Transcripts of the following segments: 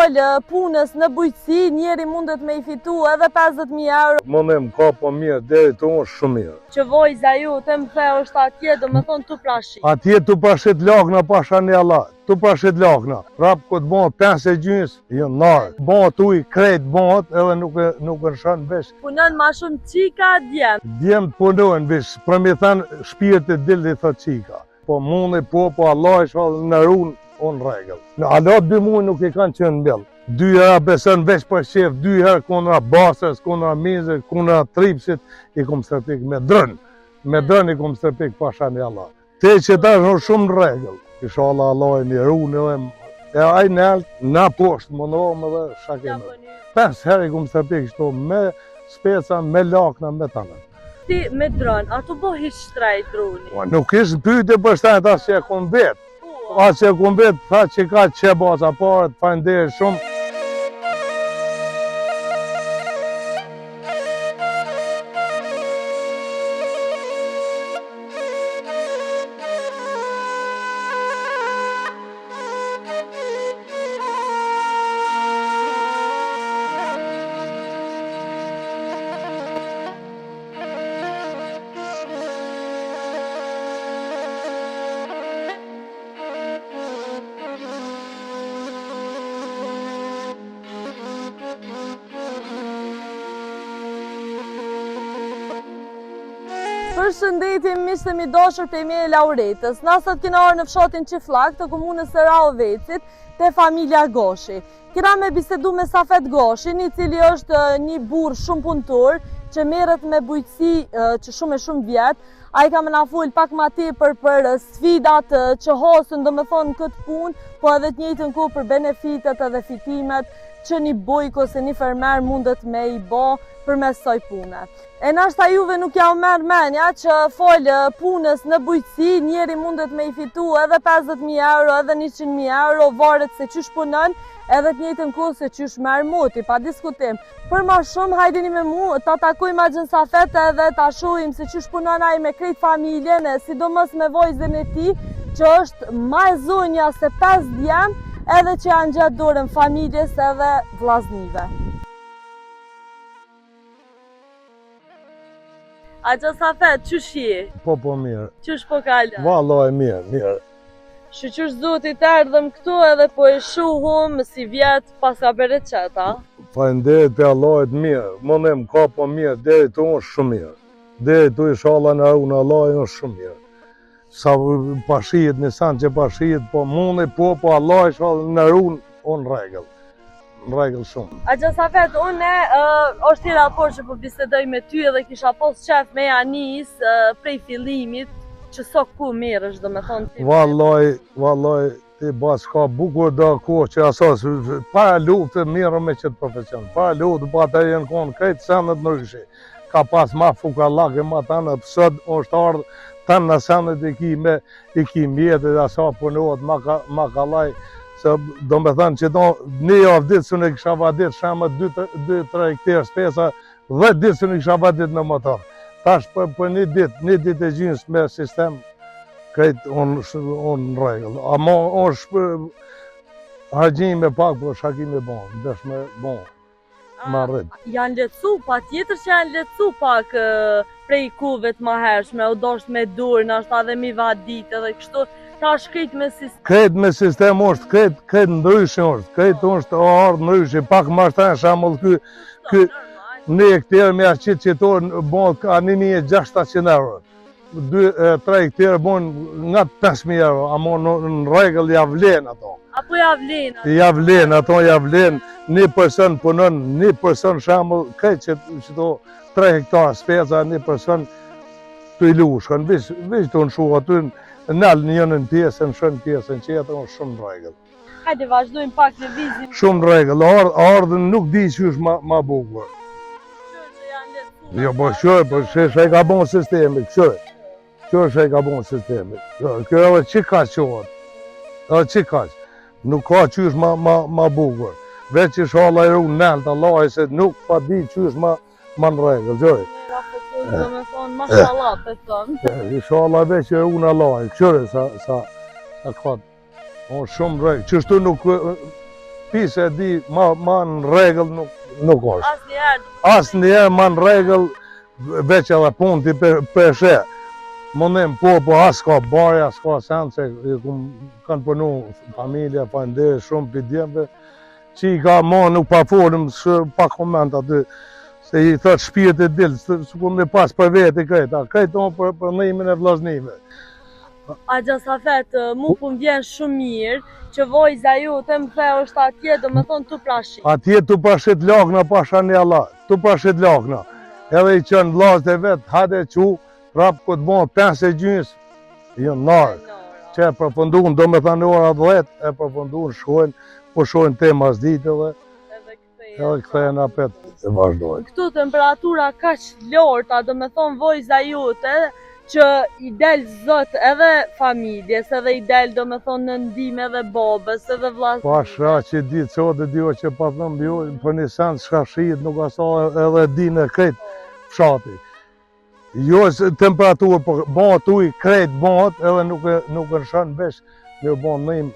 folë punës në bujqësi, njeri mundet me i fitu edhe 50.000 euro. Monem ka po mirë, deri të unë shumë mirë. Që vojza ju të më the është atje, do me thonë tu prashit. Atje tu prashit lakna pasha një Allah, tu prashit lakna. Prap këtë bëhet 5 gjys, jo narë. Bëhet uj krejt bëhet edhe nuk në shën vesh. Punën ma shumë qika djem. Djem të punojnë vesh, për mi thënë shpirtit dildi thot qika. Po mundi po Allah i shvallë në runë, unë regëll. Në Allah 2 muaj nuk i kanë qenë mbjellë. 2 herë besën veç për shef, 2 herë kundra basës, kundra mizër, kundra tripsit, i kom stërpik me drën. Me drën i kom stërpik pasha një Allah. Te që ta është shumë në regëll. Inshallah Allah i një runë edhe aj nëllë, na poshtë, më nërohëm edhe shakeme. 5 herë i kom stërpik shto me speca, me lakna, me tanë. Ti me drën, ato po hiç shtrejt druni? Nuk ishë pyte për shtajt asë që e kom vetë. Asë që e kom vetë, tha që ka që baza parët, fajnderë shumë. Përshëndetim miqtë e miqdashur prej me Lauretës. Na sot kena orë në fshatin Qifllak të komunës së Rahovecit te familja Goshi. Kena me bisedu me Safet Goshin, i cili është një burr shumë punëtor që merret me bujqësi që shumë vjet. Ai ka më na fol pak më tepër për sfidat që hasën, domethënë këtë punë, po edhe të njëjtën kohë për benefitet edhe fitimet që një bujk ose një fermer mundet me i bë përmes kësaj pune. E nashta juve nuk ja u merr mendja që folë punës në bujqësi, njeri mundet me i fitu edhe 50.000 euro, edhe 100.000 euro, varet se qysh punon, edhe të njëjtën kohë se qysh merr moti, pa diskutim. Për ma shumë, hajdeni me mu, ta takojmë Axhen Safet edhe ta shohim se qysh punon ai me krejt familjen, sidomos me vajzën e tij, që është ma e zonja se 5 djem, edhe që janë gjatë dorën familjes edhe vllaznive. Axhen Safet, qysh je? Po mirë. Qysh po kalon? Vallaj mirë. Shqyqysh zotit erdhëm këtu edhe po e shuhum si vjet pas ka bereqeta. Faleminderit për Allahit mirë. Monem ka po mirë, deri të unë shumë mirë. Deri të inshallah në unë Allah është shumë mirë. Sa pashijet, nisan që pashijet, po mundi po Allah i shvallë në unë regëll. Në regëll shumë. Axhen Safet, unë është tjera por që po bisedoj me ty edhe kisha pos qef me janis prej fillimit, që so ku mirësh, do me thonë ti. Vallaj, ti bas ka bukur do kohë që asas, para luftë mirë me qëtë profesion. Para luftë, pa të jenë konë krejtë sendet nërëshë. Ka pas ma fukallake, ma tanë, pësët është ardhë, tanë në sendet i ki mjetë, dhe asa punohet, ma kalaj. Se do me thënë që një javë ditë së në kisha vadit, shamë 2-3 hektarë spesa, 10 ditë së në kisha vadit në motor. Tash për një ditë e gjynës me sistem, krejt unë në regëll. Ama është hargjim me pak, për shakim e bon, desh me bon, ma rrit. Janë letësu, pa tjetër që janë letësu pak prej kuvet ma hershme, u dosht me dur, nështë edhe mi vadit edhe kështu, tash krejt me sistem. Krejt me sistem është, krejt ndryshë është, krejt është ardhë ndryshë, pak ma shtanë shamull kë, një hektarë me arqit qëtorë bon ka 1.600 euro. 3 hektarë bon nga 5.000 euro, amo në regëll javlen ato. Apo javlen? Javlen, ato javlen, një person punon, një person shamull, krejt qëto 3 hektarë speca, një person të i lushkën, vish të në shuha të nëllë njënën pjesën, shën pjesën qëtër, është shumë në regëll. Hajde vazhdojmë pak në vizim. Shumë në regëll, ardhën nuk di që është ma bukur. Jo, po qërë, po që e ka bon sistemi, qërë që e ka bon sistemi. Kjo edhe që ka qohet, edhe që ka që. Nuk ka që është ma bukur. Veç që shala i runë nëllë të Allah, se nuk pa di që është ma në regëll, qërë. Do me thonë, mashallah, për thonë. Shala veç që runë Allah, qërë sa ka. O shumë regëll, qështu nuk shtëpisë e di ma në rregull nuk është. Asnjëherë Ma në rregull veç edhe punë ti peshe. Mundim po as ka barja, as ka sens se kanë punu familja, falënderit shumë për djemve. Që i ka ma nuk pa folim, pa koment aty. Se i thot shpirti dilë, së ku me pas për vete krejta. Krejta për nëjmin e vllaznime. Agja Safet, mu pun vjen shumë mirë që vojza ju të më the është atje, do me thonë të prashit. Atje të prashit lakna, pasha një Allah, të prashit lakna. Edhe i qënë vllazët e vetë, hajde që prapë këtë bon 5 gjys, jo narë. Që e përfundun, do me thënë ora 10, e përfundun, shkojnë, po shkojnë te mas ditë edhe kthehen apet e vazhdojnë. Këtu temperatura kaq lorta, do me thonë vojza jute, që i del zot edhe familjes, edhe i del do me thonë në ndihmë edhe babës, edhe vllazës. Pasha që di çote dio që pa thëmë ju, për një sens shka shit nuk asa edhe dinë krejt fshati. Jo temperaturë, po bëhat uj krejt bëhat edhe nuk e nshën vesh me u bon njëm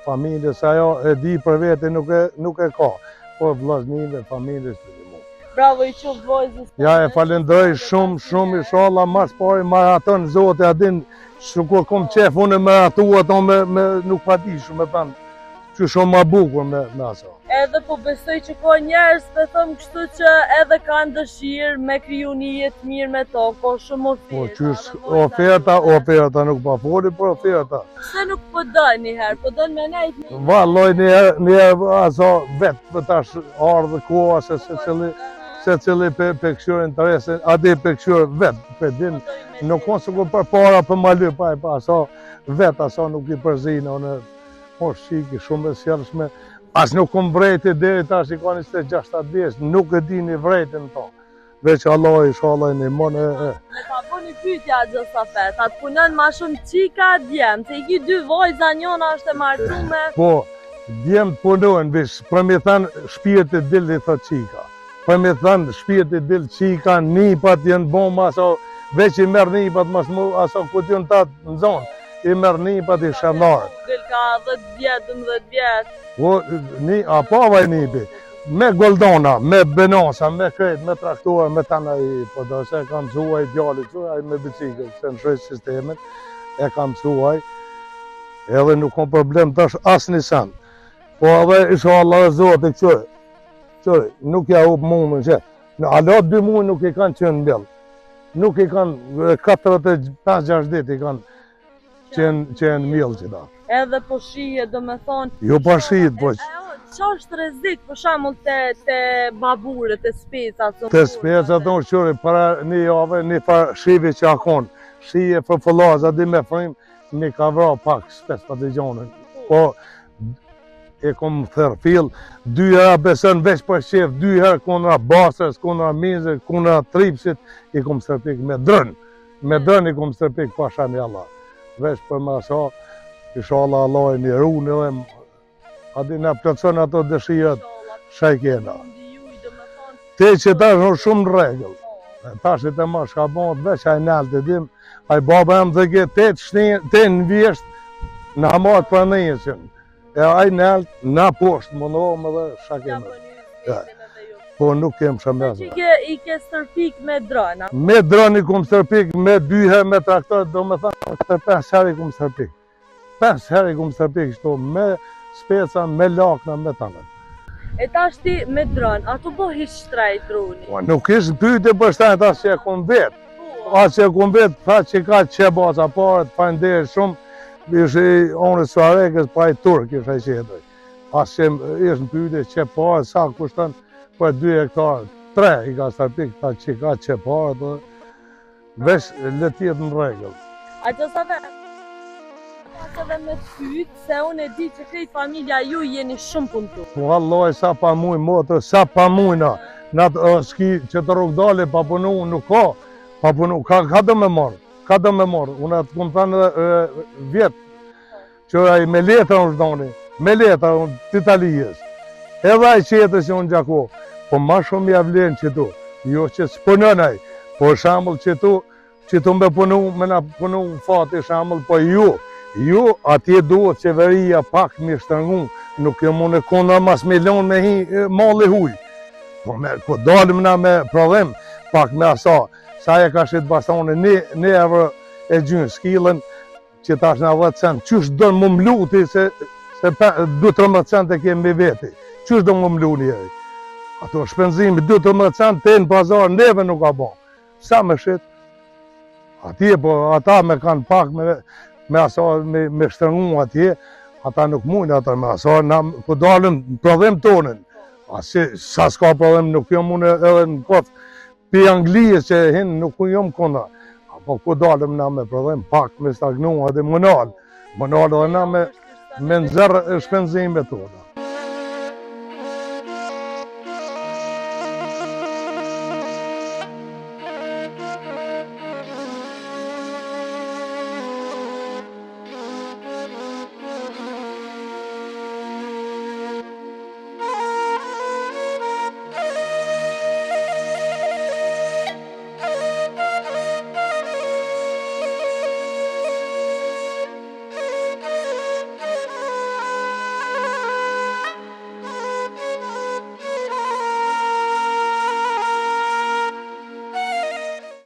familjes, ajo e di për vete nuk e ka, po vllaznive, familjes të di mu. Bravo i qoftë vojzës. Ja e falenderoj shumë, inshallah mas pari maraton zote adin, shukur kom qef unë me ratu ato me nuk pati shumë me thanë, që shumë ma bukur me aso. Edhe po besoj që ka njerëz të thëmë kështu që edhe kanë dëshirë me kriju një jetë mirë me to, ka shumë oferta. Po qysh oferta nuk pa foli, por oferta. Se nuk po dojnë njëherë, po dojnë me nejtë një. Valloj njëherë aso vetë për tash ardhë koha se cili pe këshur interese, adi pe këshur vetë, pe din, nuk konë se ku për para për maly, pa aso vetë, aso nuk i përzina, po shiki shumë e sjellshme. As nuk kom vrejti deri tash i ka 26 vjeç, nuk e di një vrejtin to. Veç Allah inshallah një mon e. Me ka po një pytja Agja Safet, atë punon ma shumë qika djemë, se i ki 2 vojza, njona është e martume. Po, djemë punojnë, vish, për mi thënë shpirti dilë i thot qika. Për mi thënë shpirti dilë qika, nipat jenë boma, aso veç i merë nipat, mas mu, aso ku t'jën tatë në zonë, i merë nipat i shanarë. Gëll ka 10 vjetë, 12 vjetë. A pavaj nipi, me goldona, me benasa, me krejt, me traktora, me tana i përdo, se e kam mësuaj djallit, me biciklet, se në shrejt sistemet, e kam mësuaj, edhe nuk kom problem tash as një sen. Po edhe isha Allah e Zotë, qëri, nuk ja up mundën që, në alat 2 muaj nuk i kanë qenë mbjell, nuk i kanë 45-6 dit i kanë qenë mbjell që da. Edhe po shije, do me thonë... Jo pa shijet, po që... Qa është rrezik, për shembull te baburët, te specat? Te specat unë qëri, para një jave, një farë shive që akon, shije për fëllaza, di me frim, një ka vra pak, spes pa të gjonën. Po, e kom thërë fil, 2 hera besën veç për shef, 2 herë kundra basës, kundra mizë, kundra tripsit, i kom stërpik me drën. Me drën i kom stërpik pasha një Allah. Veç për më asa, inshallah Allah e një runë edhe, adi në plëtson ato dëshirët shaj kena. Te që tash është shumë në regull. Tash e të ma shka bëndë veç a i nalë të dim, a i baba em dhe ke 8 në vjesht në hamat për njësën. E a i nalë në poshtë mundohëm edhe shka kena. Po nuk kem shambezë. I ke stërpik me drona? Me drona i kom stërpik, me 2 herë me traktor, do me thënë, 5 herë i kom stërpik. 5 herë i kom stërpik shto, me speca, me lakna, me tanët. E tash ti me dron, ato po hiç shtrejt droni? Nuk ishë pyte për shtajt asë që e kom vetë. Asë që e kom vetë, tha që ka që baza parët, pa nderë shumë, ishë i onës Suarekës, pa i Turk ishë a i qetëj. Asë që ishë në pyte që parët, sa kushtën për 2 hektarë, 3 i ka stërpik, tha që ka që parët, vesh letjet në regull. Agja Safet, edhe me pyt, se unë e di që krejt familja ju jeni shumë punëtu. Po Allah, sa pa mujnë motë, sa pa mujna, në ski që të rrugdale pa punu, nuk ka, pa punu, ka do me marë, unë atë këmë thënë vjetë, që ai me letra unë shdoni, me letra unë të Italijës, edhe ai qetës që unë gjako, po ma shumë javlen që tu, jo që s'punën ai, po shambull që tu me punu, me na punu fati shambull, po ju, Ju, atje duhet qeveria pak me shtrëngu, nuk e mune kona mas milion me hi malli huj. Po dalim na me prodhim, pak me asa, sa e ka shqit bastone, një evro e gjynë skilën, që tash në 10 cent, qysh do në më mluti se 2-13 cent e kemi veti, qysh do më mlu njeri? Ato shpenzimi 2-13 cent të në pazar, neve nuk ka bo. Sa me shqit? Atje, po ata me kanë pak me asa me shtrëngu atje, ata nuk mujnë ata me asa, na po dalim prodhim tonën. Sa s'ka prodhim nuk jom unë edhe në kotë, pi Anglijës që hinë nuk jom kona. Apo ku dalim na me prodhim pak me stagnu edhe më nalë edhe na me nëzërë shpenzimet tona.